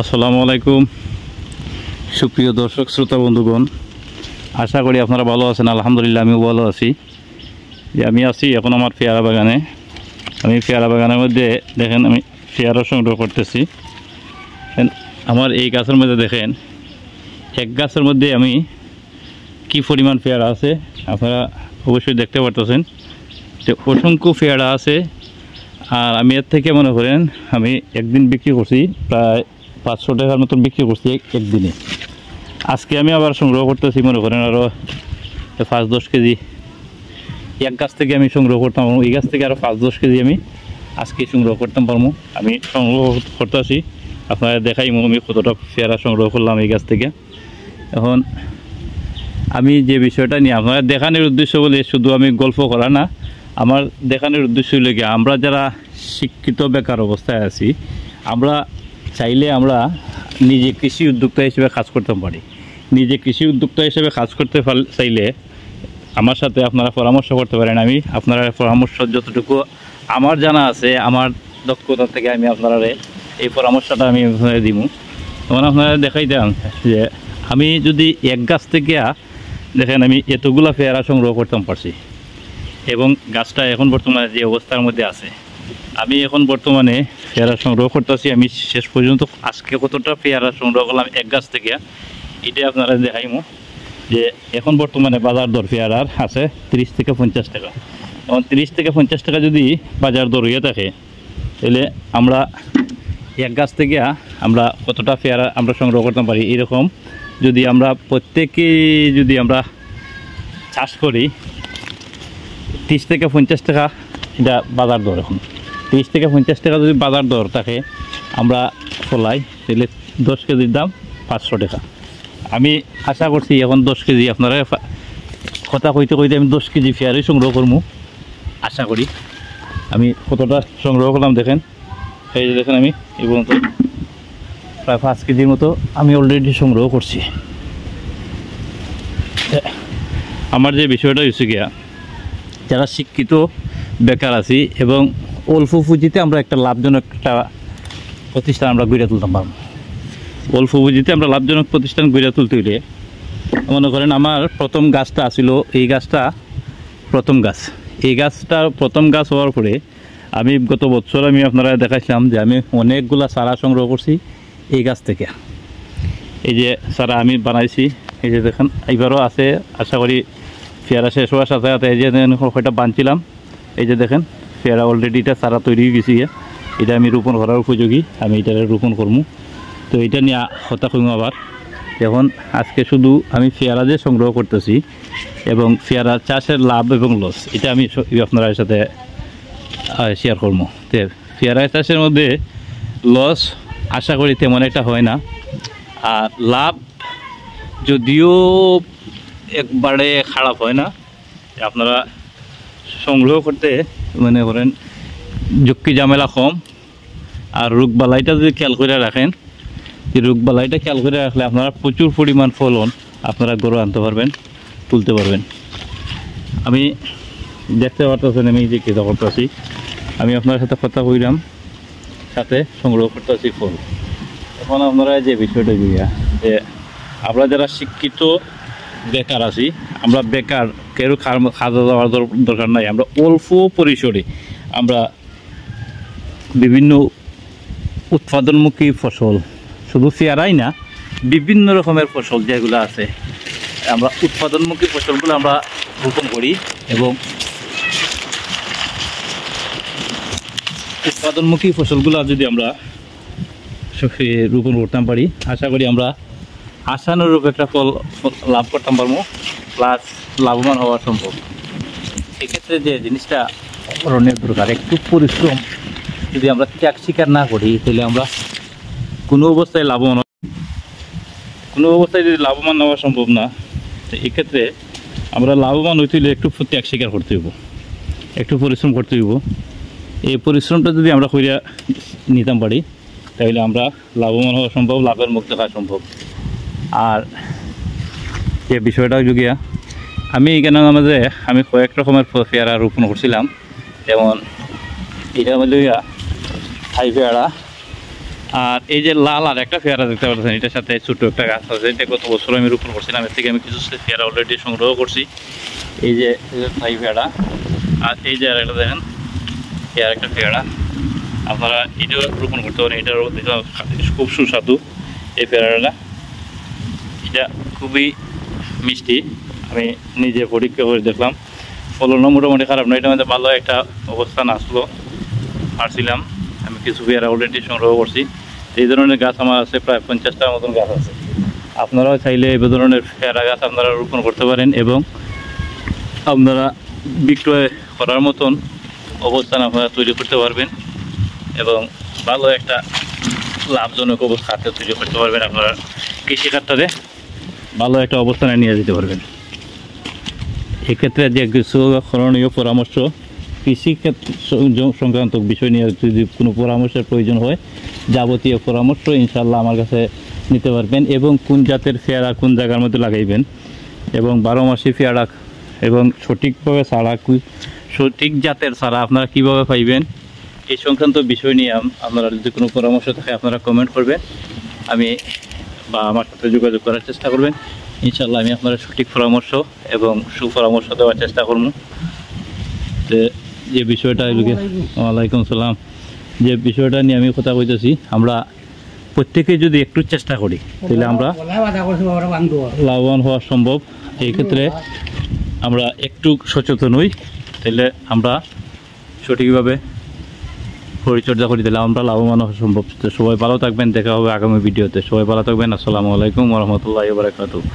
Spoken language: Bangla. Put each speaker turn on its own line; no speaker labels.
আসসালামু আলাইকুম সুপ্রিয় দর্শক শ্রোতা বন্ধুগণ, আশা করি আপনারা ভালো আছেন। আলহামদুলিল্লাহ আমিও ভালো আছি। যে আমি আছি এখন আমার পেয়ারা বাগানে। আমি পেয়ারা বাগানের মধ্যে দেখেন আমি পেয়ারা সংগ্রহ করতেছি। আমার এই গাছের মধ্যে দেখেন এক গাছের মধ্যে আমি কি পরিমাণ পেয়ারা আছে আপনারা অবশ্যই দেখতে পারতেছেন যে অসংখ্য পেয়ারা আছে। আর আমি এর থেকে মনে করেন আমি একদিন বিক্রি করছি প্রায় 500 টাকার মতন বিক্রি করছি একদিনে। আজকে আমি আবার সংগ্রহ করতেছি মনে করেন আরও 5-10 কেজি। এক গাছ থেকে আমি সংগ্রহ করতাম, এই গাছ থেকে আরও 5-10 কেজি আমি আজকে সংগ্রহ করতাম পারবো। আমি সংগ্রহ করতেছি, আপনারা দেখাই আমি কতটা পেয়ারা সংগ্রহ করলাম এই গাছ থেকে। এখন আমি যে বিষয়টা নিয়ে আপনারা দেখানোর উদ্দেশ্য বলে শুধু আমি গল্প করা না, আমার দেখানোর উদ্দেশ্য হলো কি আমরা যারা শিক্ষিত বেকার অবস্থায় আছি আমরা চাইলে আমরা নিজে কৃষি উদ্যোক্তা হিসেবে কাজ করতে পারি। নিজে কৃষি উদ্যোক্তা হিসেবে কাজ করতে চাইলে আমার সাথে আপনারা পরামর্শ করতে পারেন। আমি আপনারা পরামর্শ যতটুকু আমার জানা আছে আমার দক্ষতা থেকে আমি আপনারা এই পরামর্শটা আমি দিব। তখন আপনারা দেখাইতাম যে আমি যদি এক গাছ থেকে দেখেন আমি এতগুলা পেয়ারা সংগ্রহ করতাম পারছি এবং গাছটা এখন বর্তমানে যে অবস্থার মধ্যে আছে আমি এখন বর্তমানে পেয়ারা সংগ্রহ করতেছি। আমি শেষ পর্যন্ত আজকে কতটা পেয়ারা সংগ্রহ করলাম এক গাছ থেকে এটা আপনারা দেখাইমো যে এখন বর্তমানে বাজার দর পেয়ারার আছে 30 থেকে 50 টাকা। এবং 30 থেকে 50 টাকা যদি বাজার দর হয়ে থাকে তাহলে আমরা এক গাছ থেকে আমরা কতটা পেয়ারা আমরা সংগ্রহ করতে পারি। এরকম যদি আমরা প্রত্যেকে যদি আমরা চাষ করি 30 থেকে 50 টাকা এটা বাজার দর। এখন 30 থেকে 50 টাকা যদি বাজার দর থাকে আমরা ফলাই তাহলে 10 কেজির দাম 500 টাকা। আমি আশা করছি এখন 10 কেজি আপনারা কথা কইতে কইতে আমি 10 কেজি পেয়ারাই সংগ্রহ করবো আশা করি। আমি কতটা সংগ্রহ করলাম দেখেন, এই যে দেখেন আমি এই পর্যন্ত প্রায় 5 কেজির মতো আমি অলরেডি সংগ্রহ করছি। আমার যে বিষয়টা হচ্ছে গিয়া যারা শিক্ষিত বেকার আছি এবং অল্প পুঁজিতে আমরা একটা লাভজনক একটা প্রতিষ্ঠান আমরা গড়ে তুলতে পারবো। অল্প পুঁজিতে আমরা লাভজনক প্রতিষ্ঠান গড়ে তুলতে হলে মনে করেন আমার প্রথম গাছটা আসিল এই গাছটা প্রথম গাছ। এই গাছটা প্রথম গাছ হওয়ার পরে আমি গত বছর আমি আপনারা দেখাইছিলাম যে আমি অনেকগুলা চারা সংগ্রহ করছি এই গাছ থেকে। এই যে চারা আমি বানাইছি এই যে দেখেন এইবারও আছে, আশা করি পেয়ারা শেষ হওয়ার সাথে সাথে এই যে কয়টা বানছিলাম এই যে দেখেন পেয়ারা অলরেডি এটা চারা তৈরি হয়ে গেছি। এটা আমি রোপণ করার উপযোগী, আমি এটা রোপণ করবো। তো এটা নিয়ে হতা করবো আবার। এখন আজকে শুধু আমি পেয়ারা যে সংগ্রহ করতেছি এবং পেয়ারা চাষের লাভ এবং লস এটা আমি আপনার সাথে শেয়ার করবো। তো পেয়ারা চাষের মধ্যে লস আশা করি তেমন একটা হয় না, আর লাভ যদিও একবারে খারাপ হয় না। আপনারা সংগ্রহ করতে মনে করেন ঝক্কি ঝামেলা কম, আর রোগবালাইটা যদি খেয়াল করে রাখেন যে রোগবালাইটা খেয়াল করে রাখলে আপনারা প্রচুর পরিমাণ ফলন আপনারা গড়ে আনতে পারবেন, তুলতে পারবেন। আমি দেখতে পারতেছেন আমি যে কী করতেছি, আমি আপনার সাথে কথা কইলাম সাথে সংগ্রহ করতেছি ফল। এখন আপনারা যে বিষয়টা দিয়া যে আমরা যারা শিক্ষিত বেকার আছি আমরা বেকার কেউ খাওয়া দেওয়ার দরকার নাই। আমরা অল্প পরিসরে আমরা বিভিন্ন উৎপাদনমুখী ফসল শুধু পেয়ারাই না বিভিন্ন রকমের ফসল যেগুলো আছে আমরা উৎপাদনমুখী ফসলগুলো আমরা রোপণ করি এবং উৎপাদনমুখী ফসলগুলো যদি আমরা রোপণ করতে পারি আশা করি আমরা আশানুরূপ একটা ফল লাভ করতে পারবো, প্লাস লাভবান হওয়া সম্ভব। সেক্ষেত্রে যে জিনিসটা করণীয় দরকার একটু পরিশ্রম যদি আমরা ত্যাগ স্বীকার না করি তাহলে আমরা কোনো অবস্থায় যদি লাভবান হওয়া সম্ভব না। তো এক্ষেত্রে আমরা লাভবান হইতে হলে একটু ত্যাগ স্বীকার করতে হইব, একটু পরিশ্রম করতে হইব। এই পরিশ্রমটা যদি আমরা করিয়া নিতাম পারি তাহলে আমরা লাভবান হওয়া সম্ভব, লাভের মুখ দেখা সম্ভব। আর যে বিষয়টা যুগিয়া আমি এখানে মাঝে আমি কয়েক রকমের পেয়ারা রোপণ করছিলাম, যেমন এটার মধ্যে থাই পেয়ারা, আর এই যে লাল আর একটা পেয়ারা দেখতে পাচ্ছেন, এটার সাথে ছোট একটা গাছ আছে, এটা গত বছর আমি রোপণ করছিলাম, এর থেকে আমি কিছু পেয়ারা অলরেডি সংগ্রহ করছি। এই যে থাই পেয়ারা, আর এই যে আরেকটা দেখেন আর একটা পেয়ারা, আপনারা এটাও রোপণ করতে পারেন। এটারও খুব সুস্বাদু এই পেয়ারাটা, এটা খুবই মিষ্টি, আমি নিজে পরীক্ষা করে দেখলাম, ফলনও মোটামুটি খারাপ নয়, এটার মধ্যে ভালো একটা অবস্থান আসলো আসছিলাম। আমি কিছু পেয়ারা অলরেডি সংগ্রহ করছি। এই ধরনের গাছ আমার আছে প্রায় 50টার মতন গাছ আছে। আপনারাও চাইলে এই ধরনের পেয়ারা গাছ আপনারা রোপণ করতে পারেন এবং আপনারা বিক্রয় করার মতন অবস্থান আপনারা তৈরি করতে পারবেন এবং ভালো একটা লাভজনক খাতে তৈরি করতে পারবেন। আপনারা কৃষিখাতটারে ভালো একটা অবস্থানে নিয়ে যেতে পারবেন। এক্ষেত্রে যে কিছু করণীয় পরামর্শ, কৃষি সংক্রান্ত বিষয় নিয়ে যদি কোনো পরামর্শের প্রয়োজন হয়, যাবতীয় পরামর্শ ইনশাল্লাহ আমার কাছে নিতে পারবেন। এবং কোন জাতের পেয়ারা কোন জায়গার মধ্যে লাগাইবেন এবং 12 মাসি পেয়ারা এবং সঠিকভাবে চারা, সঠিক জাতের চারা আপনারা কীভাবে পাইবেন, এই সংক্রান্ত বিষয় নিয়ে আপনারা যদি কোনো পরামর্শ থাকে আপনারা কমেন্ট করবেন, আমি বা আমার সাথে যোগাযোগ করার চেষ্টা করবেন। ইনশাল্লাহ আমি আপনারা সঠিক পরামর্শ এবং সুপরামর্শ দেওয়ার চেষ্টা করব। যে বিষয়টা ওয়ালাইকুম সালাম, যে বিষয়টা নিয়ে আমি কথা কইতেছি, আমরা প্রত্যেকে যদি একটু চেষ্টা করি তাহলে আমরা লাভবান হওয়া সম্ভব। এই ক্ষেত্রে আমরা একটু সচেতন হই, তাহলে আমরা সঠিকভাবে পরিচর্যা করি, তাহলে আমরা লাভবান হওয়া সম্ভব। সবাই ভালো থাকবেন, দেখা হবে আগামী ভিডিওতে। সবাই ভালো থাকবেন। আসসালামু আলাইকুম ওয়া রাহমাতুল্লাহি ওয়া বারাকাতুহু।